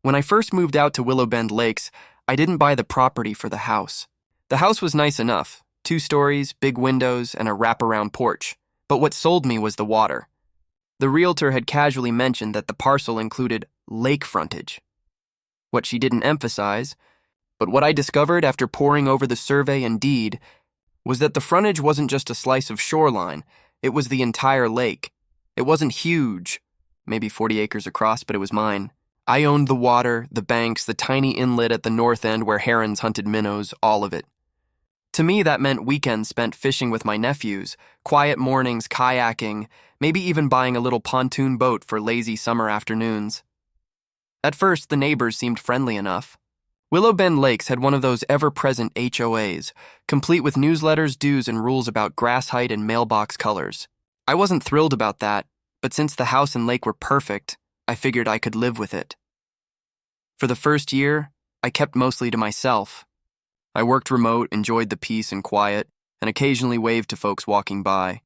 When I first moved out to Willow Bend Lakes, I didn't buy the property for the house. The house was nice enough, 2 stories, big windows, and a wraparound porch. But what sold me was the water. The realtor had casually mentioned that the parcel included lake frontage. What she didn't emphasize, but what I discovered after poring over the survey and deed, was that the frontage wasn't just a slice of shoreline, it was the entire lake. It wasn't huge, maybe 40 acres across, but it was mine. I owned the water, the banks, the tiny inlet at the north end where herons hunted minnows, all of it. To me, that meant weekends spent fishing with my nephews, quiet mornings kayaking, maybe even buying a little pontoon boat for lazy summer afternoons. At first, the neighbors seemed friendly enough. Willow Bend Lakes had one of those ever-present HOAs, complete with newsletters, dues, and rules about grass height and mailbox colors. I wasn't thrilled about that, but since the house and lake were perfect, I figured I could live with it. For the first year, I kept mostly to myself. I worked remote, enjoyed the peace and quiet, and occasionally waved to folks walking by.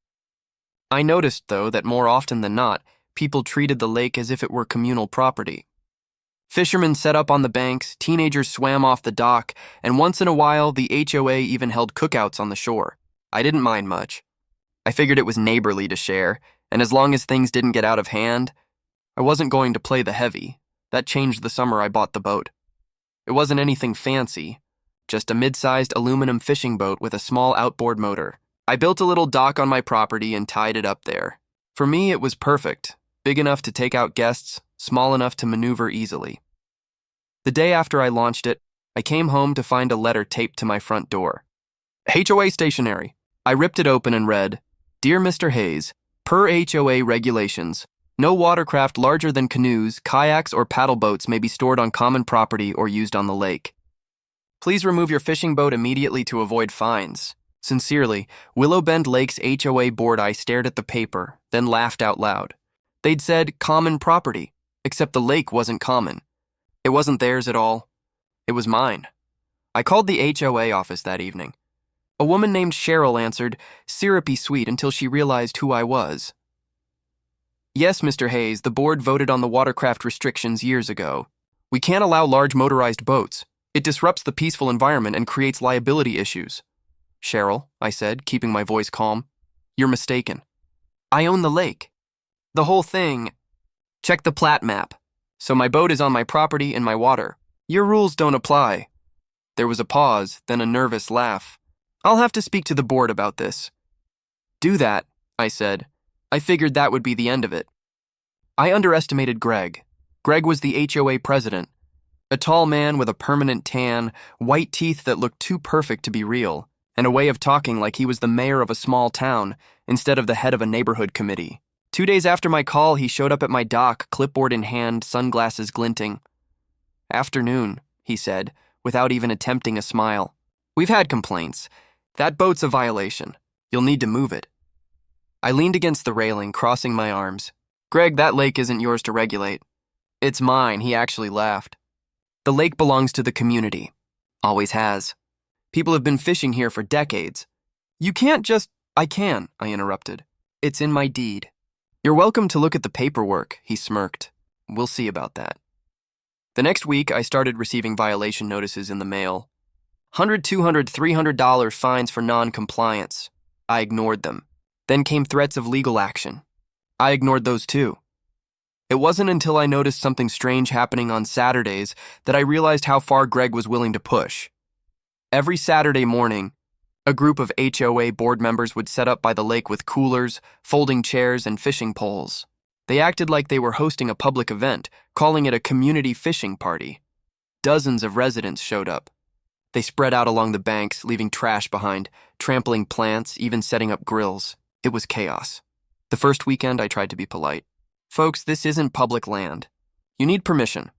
I noticed, though, that more often than not, people treated the lake as if it were communal property. Fishermen set up on the banks, teenagers swam off the dock, and once in a while, the HOA even held cookouts on the shore. I didn't mind much. I figured it was neighborly to share, and as long as things didn't get out of hand, I wasn't going to play the heavy. That changed the summer I bought the boat. It wasn't anything fancy, just a mid-sized aluminum fishing boat with a small outboard motor. I built a little dock on my property and tied it up there. For me, it was perfect, big enough to take out guests, small enough to maneuver easily. The day after I launched it, I came home to find a letter taped to my front door. HOA stationery. I ripped it open and read, "Dear Mr. Hayes, per HOA regulations, no watercraft larger than canoes, kayaks, or paddle boats may be stored on common property or used on the lake. Please remove your fishing boat immediately to avoid fines. Sincerely, Willow Bend Lakes HOA board." I stared at the paper, then laughed out loud. They'd said common property, except the lake wasn't common. It wasn't theirs at all. It was mine. I called the HOA office that evening. A woman named Cheryl answered, syrupy sweet until she realized who I was. "Yes, Mr. Hayes, the board voted on the watercraft restrictions years ago. We can't allow large motorized boats. It disrupts the peaceful environment and creates liability issues." "Cheryl," I said, keeping my voice calm, "you're mistaken. I own the lake. The whole thing. Check the plat map. So my boat is on my property and my water. Your rules don't apply." There was a pause, then a nervous laugh. "I'll have to speak to the board about this." "Do that," I said. I figured that would be the end of it. I underestimated Greg. Greg was the HOA president. A tall man with a permanent tan, white teeth that looked too perfect to be real, and a way of talking like he was the mayor of a small town instead of the head of a neighborhood committee. 2 days after my call, he showed up at my dock, clipboard in hand, sunglasses glinting. "Afternoon," he said, without even attempting a smile. "We've had complaints. That boat's a violation. You'll need to move it." I leaned against the railing, crossing my arms. "Greg, that lake isn't yours to regulate." "It's mine," he actually laughed. "The lake belongs to the community. Always has. People have been fishing here for decades. You can't just—" "I can," I interrupted. "It's in my deed." "You're welcome to look at the paperwork," he smirked. "We'll see about that." The next week, I started receiving violation notices in the mail. $100, $200, $300 fines for non-compliance. I ignored them. Then came threats of legal action. I ignored those too. It wasn't until I noticed something strange happening on Saturdays that I realized how far Greg was willing to push. Every Saturday morning, a group of HOA board members would set up by the lake with coolers, folding chairs, and fishing poles. They acted like they were hosting a public event, calling it a community fishing party. Dozens of residents showed up. They spread out along the banks, leaving trash behind, trampling plants, even setting up grills. It was chaos. The first weekend, I tried to be polite. "Folks, this isn't public land. You need permission."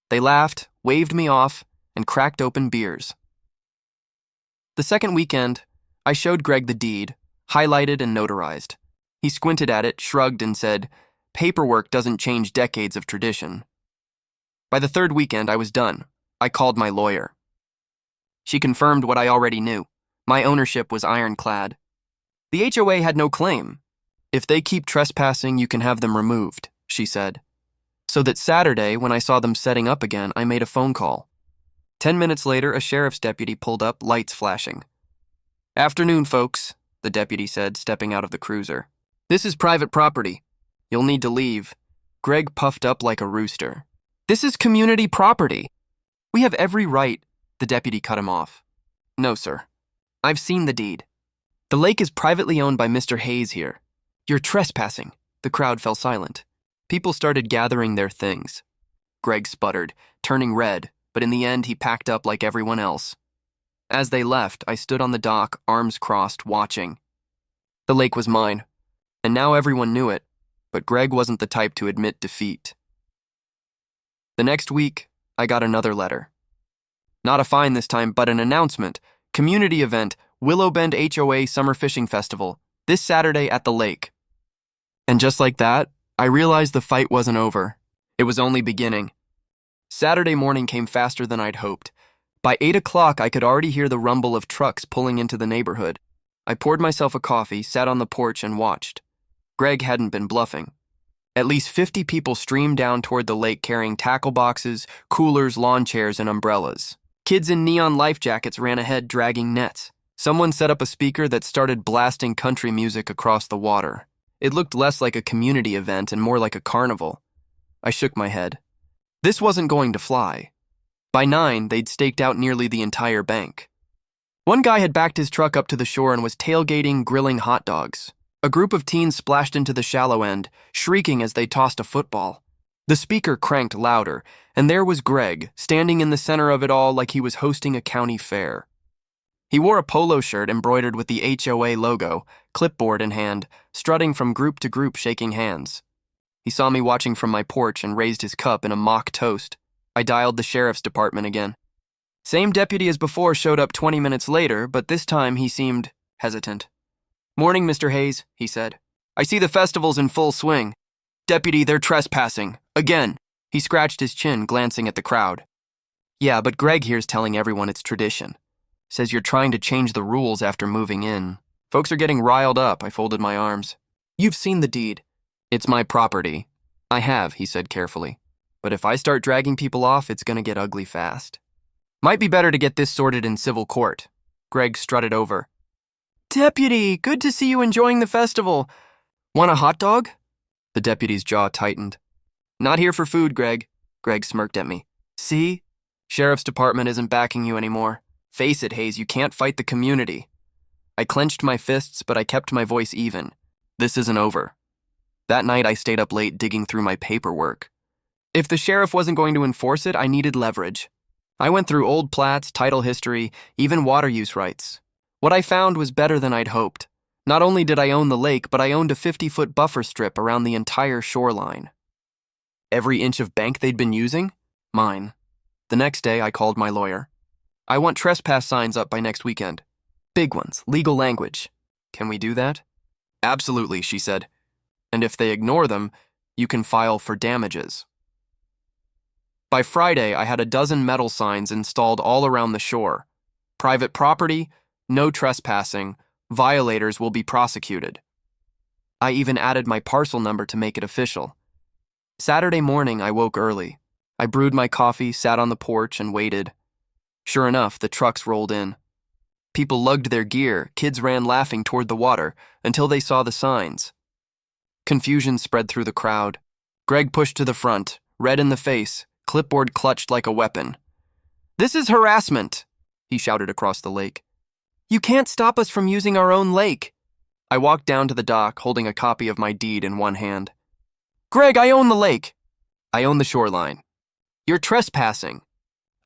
They laughed, waved me off, and cracked open beers. The second weekend, I showed Greg the deed, highlighted and notarized. He squinted at it, shrugged, and said, "Paperwork doesn't change decades of tradition." By the third weekend, I was done. I called my lawyer. She confirmed what I already knew. My ownership was ironclad. The HOA had no claim. "If they keep trespassing, you can have them removed," she said. So that Saturday, when I saw them setting up again, I made a phone call. 10 minutes later, a sheriff's deputy pulled up, lights flashing. "Afternoon, folks," the deputy said, stepping out of the cruiser. "This is private property. You'll need to leave." Greg puffed up like a rooster. "This is community property. We have every right." The deputy cut him off. "No, sir. I've seen the deed. The lake is privately owned by Mr. Hayes here. You're trespassing." The crowd fell silent. People started gathering their things. Greg sputtered, turning red, but in the end he packed up like everyone else. As they left, I stood on the dock, arms crossed, watching. The lake was mine, and now everyone knew it, but Greg wasn't the type to admit defeat. The next week, I got another letter. Not a fine this time, but an announcement. Community event, Willow Bend HOA Summer Fishing Festival, this Saturday at the lake. And just like that, I realized the fight wasn't over. It was only beginning. Saturday morning came faster than I'd hoped. By 8 o'clock, I could already hear the rumble of trucks pulling into the neighborhood. I poured myself a coffee, sat on the porch, and watched. Greg hadn't been bluffing. At least 50 people streamed down toward the lake carrying tackle boxes, coolers, lawn chairs, and umbrellas. Kids in neon life jackets ran ahead dragging nets. Someone set up a speaker that started blasting country music across the water. It looked less like a community event and more like a carnival. I shook my head. This wasn't going to fly. By 9, they'd staked out nearly the entire bank. One guy had backed his truck up to the shore and was tailgating, grilling hot dogs. A group of teens splashed into the shallow end, shrieking as they tossed a football. The speaker cranked louder, and there was Greg, standing in the center of it all like he was hosting a county fair. He wore a polo shirt embroidered with the HOA logo, clipboard in hand, strutting from group to group shaking hands. He saw me watching from my porch and raised his cup in a mock toast. I dialed the sheriff's department again. Same deputy as before showed up 20 minutes later, but this time he seemed hesitant. "Morning, Mr. Hayes," he said. "I see the festival's in full swing. Deputy, they're trespassing. Again." He scratched his chin, glancing at the crowd. "Yeah, but Greg here's telling everyone it's tradition. Says you're trying to change the rules after moving in. Folks are getting riled up." I folded my arms. "You've seen the deed." "It's my property." "I have," he said carefully. "But if I start dragging people off, it's gonna get ugly fast. Might be better to get this sorted in civil court." Greg strutted over. "Deputy, good to see you enjoying the festival. Want a hot dog?" The deputy's jaw tightened. "Not here for food, Greg." Greg smirked at me. "See? Sheriff's department isn't backing you anymore. Face it, Hayes, you can't fight the community." I clenched my fists, but I kept my voice even. This isn't over. That night, I stayed up late digging through my paperwork. If the sheriff wasn't going to enforce it, I needed leverage. I went through old plats, title history, even water use rights. What I found was better than I'd hoped. Not only did I own the lake, but I owned a 50-foot buffer strip around the entire shoreline. Every inch of bank they'd been using? Mine. The next day, I called my lawyer. "I want trespass signs up by next weekend. Big ones, legal language. Can we do that?" "Absolutely," she said. "And if they ignore them, you can file for damages." By Friday, I had a dozen metal signs installed all around the shore. Private property, no trespassing, violators will be prosecuted. I even added my parcel number to make it official. Saturday morning, I woke early. I brewed my coffee, sat on the porch, and waited. Sure enough, the trucks rolled in. People lugged their gear, kids ran laughing toward the water until they saw the signs. Confusion spread through the crowd. Greg pushed to the front, red in the face, clipboard clutched like a weapon. "This is harassment," he shouted across the lake. "You can't stop us from using our own lake." I walked down to the dock, holding a copy of my deed in one hand. "Greg, I own the lake." "I own the shoreline." "You're trespassing."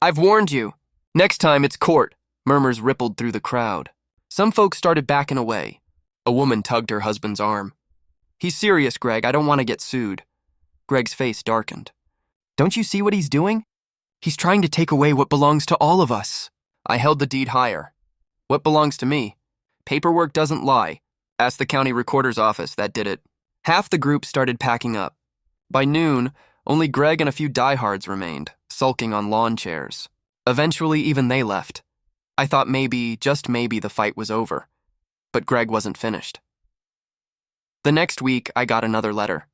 "I've warned you." "Next time it's court." Murmurs rippled through the crowd. Some folks started backing away. A woman tugged her husband's arm. "He's serious, Greg. I don't want to get sued." Greg's face darkened. "Don't you see what he's doing? He's trying to take away what belongs to all of us." I held the deed higher. "What belongs to me? Paperwork doesn't lie. Ask the county recorder's office, that did it." Half the group started packing up. By noon, only Greg and a few diehards remained, sulking on lawn chairs. Eventually, even they left. I thought maybe, just maybe, the fight was over. But Greg wasn't finished. The next week, I got another letter.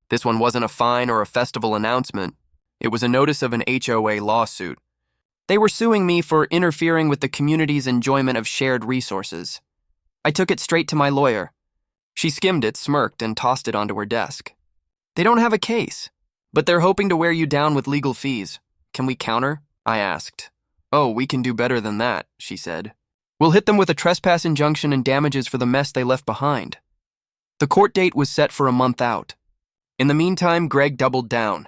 This one wasn't a fine or a festival announcement. It was a notice of an HOA lawsuit. They were suing me for interfering with the community's enjoyment of shared resources. I took it straight to my lawyer. She skimmed it, smirked, and tossed it onto her desk. They don't have a case, but they're hoping to wear you down with legal fees. Can we counter? I asked. Oh, we can do better than that, she said. We'll hit them with a trespass injunction and damages for the mess they left behind. The court date was set for a month out. In the meantime, Greg doubled down.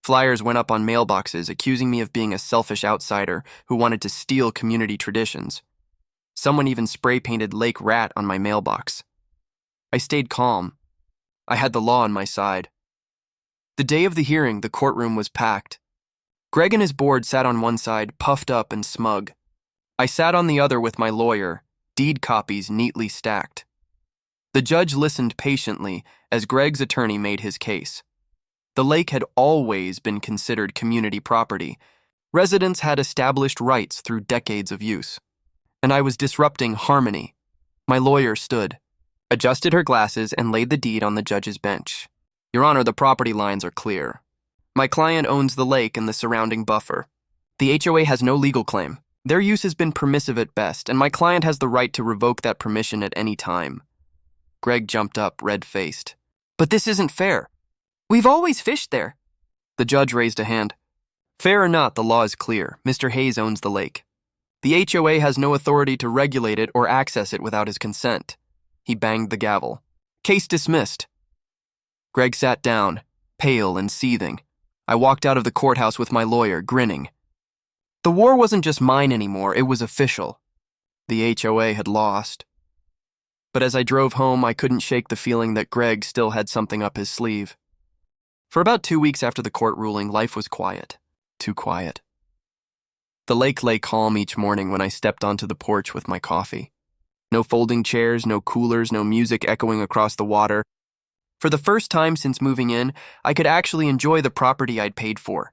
Flyers went up on mailboxes accusing me of being a selfish outsider who wanted to steal community traditions. Someone even spray-painted Lake Rat on my mailbox. I stayed calm. I had the law on my side. The day of the hearing, the courtroom was packed. Greg and his board sat on one side, puffed up and smug. I sat on the other with my lawyer, deed copies neatly stacked. The judge listened patiently as Greg's attorney made his case. The lake had always been considered community property. Residents had established rights through decades of use. And I was disrupting harmony. My lawyer stood, adjusted her glasses, and laid the deed on the judge's bench. Your Honor, the property lines are clear. My client owns the lake and the surrounding buffer. The HOA has no legal claim. Their use has been permissive at best, and my client has the right to revoke that permission at any time. Greg jumped up, red-faced. But this isn't fair. We've always fished there. The judge raised a hand. Fair or not, the law is clear. Mr. Hayes owns the lake. The HOA has no authority to regulate it or access it without his consent. He banged the gavel. Case dismissed. Greg sat down, pale and seething. I walked out of the courthouse with my lawyer, grinning. The war wasn't just mine anymore, it was official. The HOA had lost. But as I drove home, I couldn't shake the feeling that Greg still had something up his sleeve. For about 2 weeks after the court ruling, life was quiet. Too quiet. The lake lay calm each morning when I stepped onto the porch with my coffee. No folding chairs, no coolers, no music echoing across the water. For the first time since moving in, I could actually enjoy the property I'd paid for.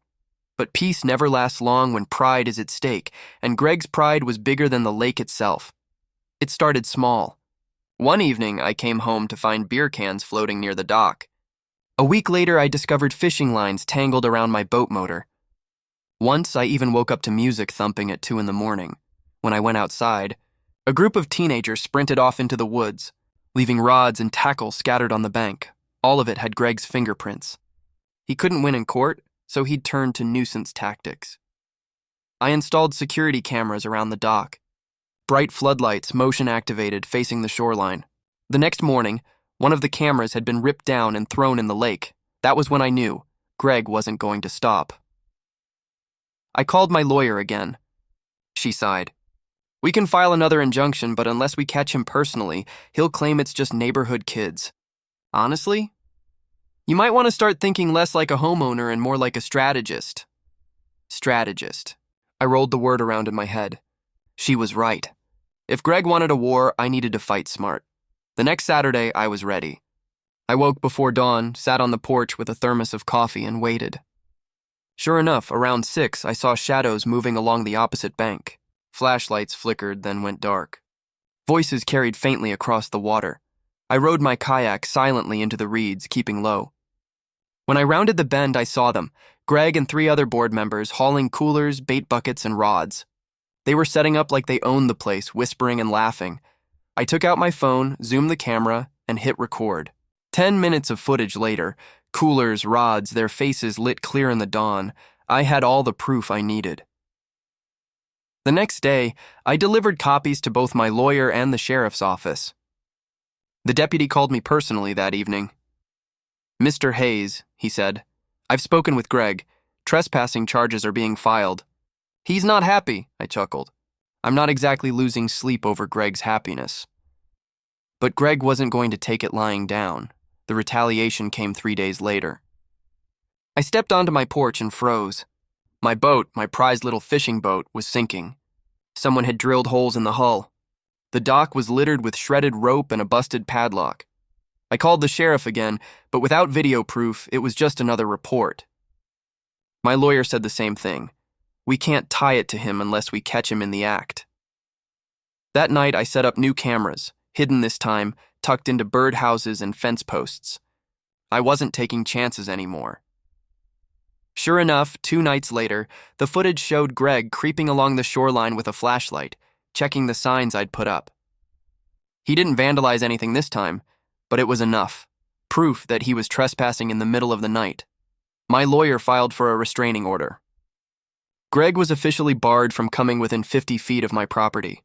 But peace never lasts long when pride is at stake, and Greg's pride was bigger than the lake itself. It started small. One evening, I came home to find beer cans floating near the dock. A week later, I discovered fishing lines tangled around my boat motor. Once, I even woke up to music thumping at 2 a.m. When I went outside, a group of teenagers sprinted off into the woods, leaving rods and tackle scattered on the bank. All of it had Greg's fingerprints. He couldn't win in court, so he'd turned to nuisance tactics. I installed security cameras around the dock. Bright floodlights, motion-activated, facing the shoreline. The next morning, one of the cameras had been ripped down and thrown in the lake. That was when I knew Greg wasn't going to stop. I called my lawyer again. She sighed. We can file another injunction, but unless we catch him personally, he'll claim it's just neighborhood kids. Honestly, you might want to start thinking less like a homeowner and more like a strategist. Strategist. I rolled the word around in my head. She was right. If Greg wanted a war, I needed to fight smart. The next Saturday, I was ready. I woke before dawn, sat on the porch with a thermos of coffee, and waited. Sure enough, around 6, I saw shadows moving along the opposite bank. Flashlights flickered, then went dark. Voices carried faintly across the water. I rowed my kayak silently into the reeds, keeping low. When I rounded the bend, I saw them, Greg and 3 other board members hauling coolers, bait buckets, and rods. They were setting up like they owned the place, whispering and laughing. I took out my phone, zoomed the camera, and hit record. 10 minutes of footage later, coolers, rods, their faces lit clear in the dawn, I had all the proof I needed. The next day, I delivered copies to both my lawyer and the sheriff's office. The deputy called me personally that evening. Mr. Hayes, he said, I've spoken with Greg. Trespassing charges are being filed. He's not happy, I chuckled. I'm not exactly losing sleep over Greg's happiness. But Greg wasn't going to take it lying down. The retaliation came 3 days later. I stepped onto my porch and froze. My boat, my prized little fishing boat, was sinking. Someone had drilled holes in the hull. The dock was littered with shredded rope and a busted padlock. I called the sheriff again, but without video proof, it was just another report. My lawyer said the same thing. We can't tie it to him unless we catch him in the act. That night, I set up new cameras, hidden this time, tucked into birdhouses and fence posts. I wasn't taking chances anymore. Sure enough, 2 nights later, the footage showed Greg creeping along the shoreline with a flashlight, checking the signs I'd put up. He didn't vandalize anything this time, but it was enough. Proof that he was trespassing in the middle of the night. My lawyer filed for a restraining order. Greg was officially barred from coming within 50 feet of my property.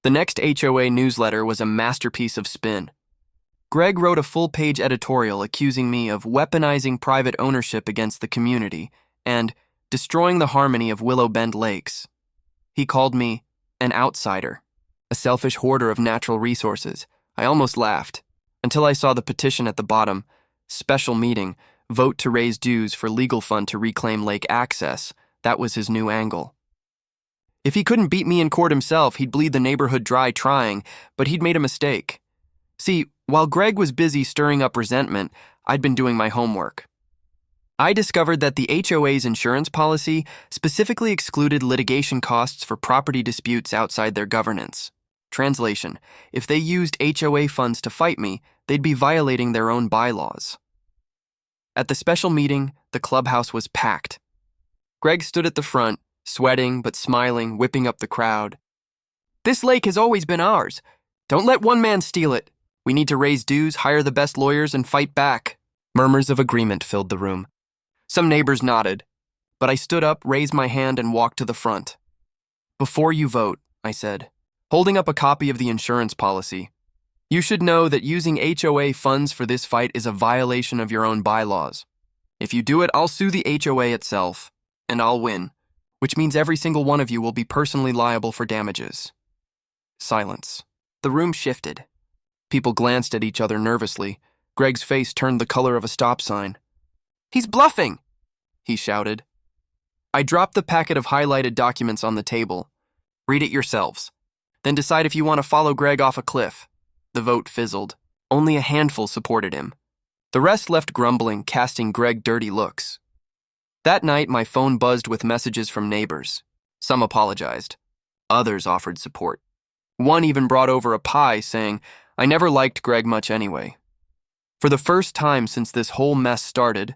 The next HOA newsletter was a masterpiece of spin. Greg wrote a full-page editorial accusing me of weaponizing private ownership against the community and destroying the harmony of Willow Bend Lakes. He called me an outsider, a selfish hoarder of natural resources. I almost laughed, until I saw the petition at the bottom, special meeting, vote to raise dues for legal fund to reclaim lake access. That was his new angle. If he couldn't beat me in court himself, he'd bleed the neighborhood dry trying, but he'd made a mistake. See, while Greg was busy stirring up resentment, I'd been doing my homework. I discovered that the HOA's insurance policy specifically excluded litigation costs for property disputes outside their governance. Translation: if they used HOA funds to fight me, they'd be violating their own bylaws. At the special meeting, the clubhouse was packed. Greg stood at the front, sweating but smiling, whipping up the crowd. "This lake has always been ours. Don't let one man steal it. We need to raise dues, hire the best lawyers, and fight back." Murmurs of agreement filled the room. Some neighbors nodded, but I stood up, raised my hand, and walked to the front. "Before you vote," I said, holding up a copy of the insurance policy, "you should know that using HOA funds for this fight is a violation of your own bylaws. If you do it, I'll sue the HOA itself, and I'll win, which means every single one of you will be personally liable for damages." Silence. The room shifted. People glanced at each other nervously. Greg's face turned the color of a stop sign. "He's bluffing!" he shouted. I dropped the packet of highlighted documents on the table. "Read it yourselves. Then decide if you want to follow Greg off a cliff." The vote fizzled. Only a handful supported him. The rest left grumbling, casting Greg dirty looks. That night, my phone buzzed with messages from neighbors. Some apologized. Others offered support. One even brought over a pie, saying, "I never liked Greg much anyway." For the first time since this whole mess started,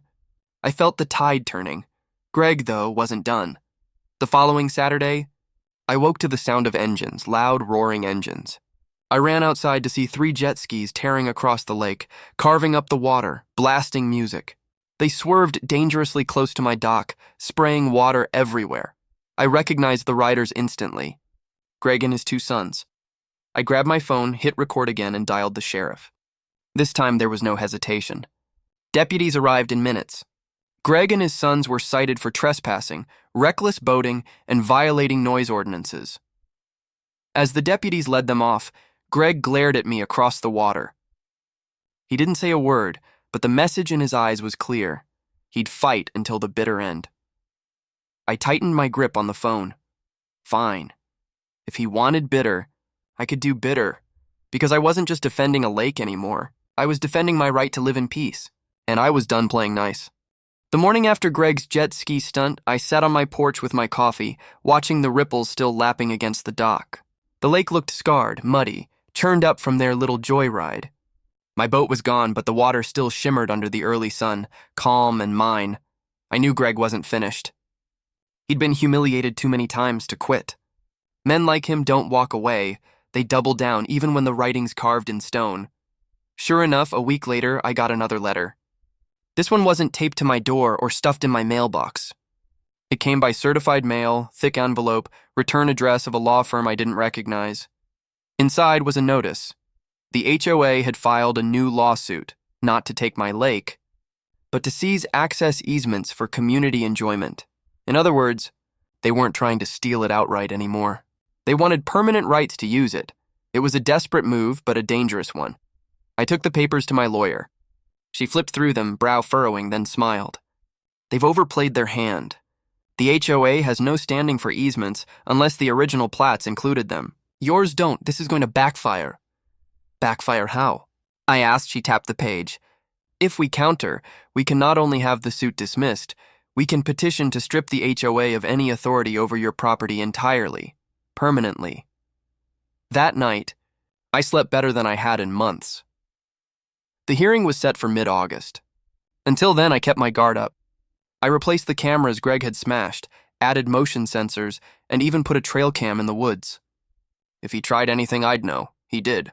I felt the tide turning. Greg, though, wasn't done. The following Saturday, I woke to the sound of engines, loud, roaring engines. I ran outside to see 3 jet skis tearing across the lake, carving up the water, blasting music. They swerved dangerously close to my dock, spraying water everywhere. I recognized the riders instantly. Greg and his 2 sons. I grabbed my phone, hit record again, and dialed the sheriff. This time there was no hesitation. Deputies arrived in minutes. Greg and his sons were cited for trespassing, reckless boating, and violating noise ordinances. As the deputies led them off, Greg glared at me across the water. He didn't say a word, but the message in his eyes was clear. He'd fight until the bitter end. I tightened my grip on the phone. Fine. If he wanted bitter, I could do bitter, because I wasn't just defending a lake anymore. I was defending my right to live in peace, and I was done playing nice. The morning after Greg's jet ski stunt, I sat on my porch with my coffee, watching the ripples still lapping against the dock. The lake looked scarred, muddy, churned up from their little joyride. My boat was gone, but the water still shimmered under the early sun, calm and mine. I knew Greg wasn't finished. He'd been humiliated too many times to quit. Men like him don't walk away. They double down even when the writing's carved in stone. Sure enough, a week later, I got another letter. This one wasn't taped to my door or stuffed in my mailbox. It came by certified mail, thick envelope, return address of a law firm I didn't recognize. Inside was a notice. The HOA had filed a new lawsuit, not to take my lake, but to seize access easements for community enjoyment. In other words, they weren't trying to steal it outright anymore. They wanted permanent rights to use it. It was a desperate move, but a dangerous one. I took the papers to my lawyer. She flipped through them, brow furrowing, then smiled. They've overplayed their hand. The HOA has no standing for easements unless the original plats included them. Yours don't. This is going to backfire. Backfire how? I asked. She tapped the page. If we counter, we can not only have the suit dismissed, we can petition to strip the HOA of any authority over your property entirely, permanently. That night, I slept better than I had in months. The hearing was set for mid-August. Until then, I kept my guard up. I replaced the cameras Greg had smashed, added motion sensors, and even put a trail cam in the woods. If he tried anything, I'd know. He did.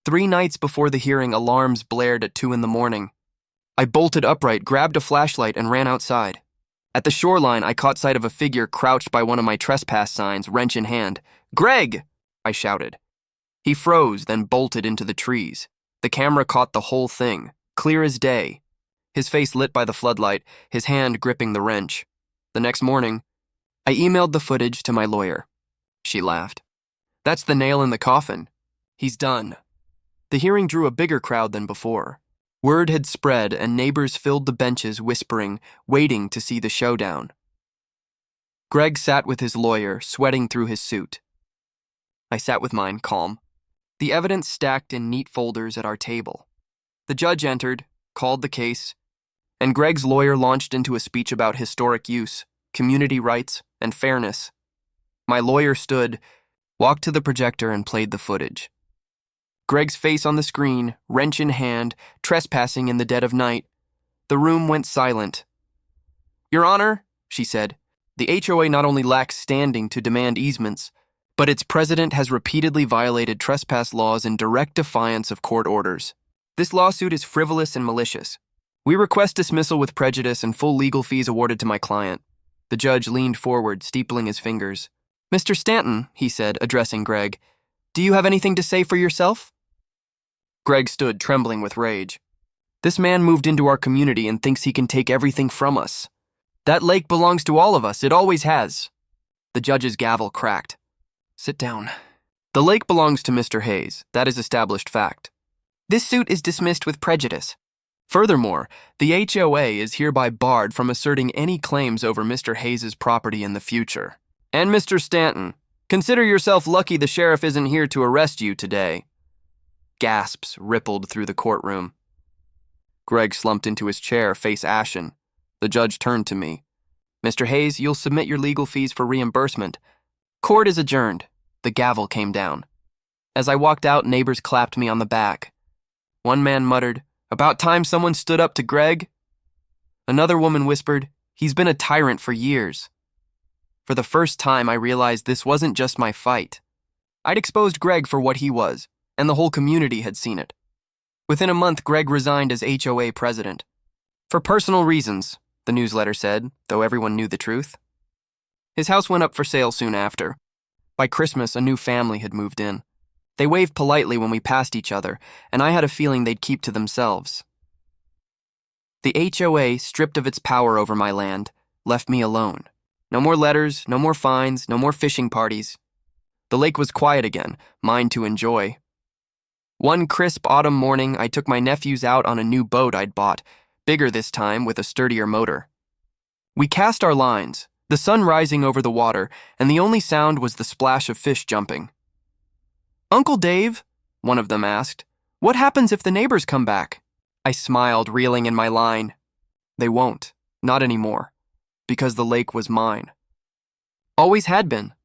3 nights before the hearing, alarms blared at 2 a.m. I bolted upright, grabbed a flashlight, and ran outside. At the shoreline, I caught sight of a figure crouched by one of my trespass signs, wrench in hand. "Greg!" I shouted. He froze, then bolted into the trees. The camera caught the whole thing, clear as day. His face lit by the floodlight, his hand gripping the wrench. The next morning, I emailed the footage to my lawyer. She laughed. "That's the nail in the coffin. He's done." The hearing drew a bigger crowd than before. Word had spread, and neighbors filled the benches whispering, waiting to see the showdown. Greg sat with his lawyer, sweating through his suit. I sat with mine, calm. The evidence stacked in neat folders at our table. The judge entered, called the case, and Greg's lawyer launched into a speech about historic use, community rights, and fairness. My lawyer stood, walked to the projector, and played the footage. Greg's face on the screen, wrench in hand, trespassing in the dead of night. The room went silent. "Your Honor," she said, "the HOA not only lacks standing to demand easements, but its president has repeatedly violated trespass laws in direct defiance of court orders. This lawsuit is frivolous and malicious. We request dismissal with prejudice and full legal fees awarded to my client." The judge leaned forward, steepling his fingers. "Mr. Stanton," he said, addressing Greg, "do you have anything to say for yourself?" Greg stood, trembling with rage. "This man moved into our community and thinks he can take everything from us. That lake belongs to all of us. It always has." The judge's gavel cracked. "Sit down. The lake belongs to Mr. Hayes. That is established fact. This suit is dismissed with prejudice. Furthermore, the HOA is hereby barred from asserting any claims over Mr. Hayes' property in the future. And Mr. Stanton, consider yourself lucky the sheriff isn't here to arrest you today." Gasps rippled through the courtroom. Greg slumped into his chair, face ashen. The judge turned to me. "Mr. Hayes, you'll submit your legal fees for reimbursement. Court is adjourned." The gavel came down. As I walked out, neighbors clapped me on the back. One man muttered, "About time someone stood up to Greg." Another woman whispered, "He's been a tyrant for years." For the first time, I realized this wasn't just my fight. I'd exposed Greg for what he was, and the whole community had seen it. Within a month, Greg resigned as HOA president. For personal reasons, the newsletter said, though everyone knew the truth. His house went up for sale soon after. By Christmas, a new family had moved in. They waved politely when we passed each other, and I had a feeling they'd keep to themselves. The HOA, stripped of its power over my land, left me alone. No more letters, no more fines, no more fishing parties. The lake was quiet again, mine to enjoy. One crisp autumn morning, I took my nephews out on a new boat I'd bought, bigger this time with a sturdier motor. We cast our lines, the sun rising over the water, and the only sound was the splash of fish jumping. "Uncle Dave," one of them asked, "what happens if the neighbors come back?" I smiled, reeling in my line. "They won't, not anymore, because the lake was mine. Always had been,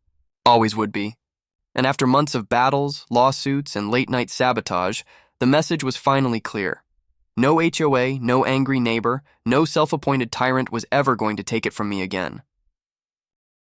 always would be." And after months of battles, lawsuits, and late-night sabotage, the message was finally clear. No HOA, no angry neighbor, no self-appointed tyrant was ever going to take it from me again.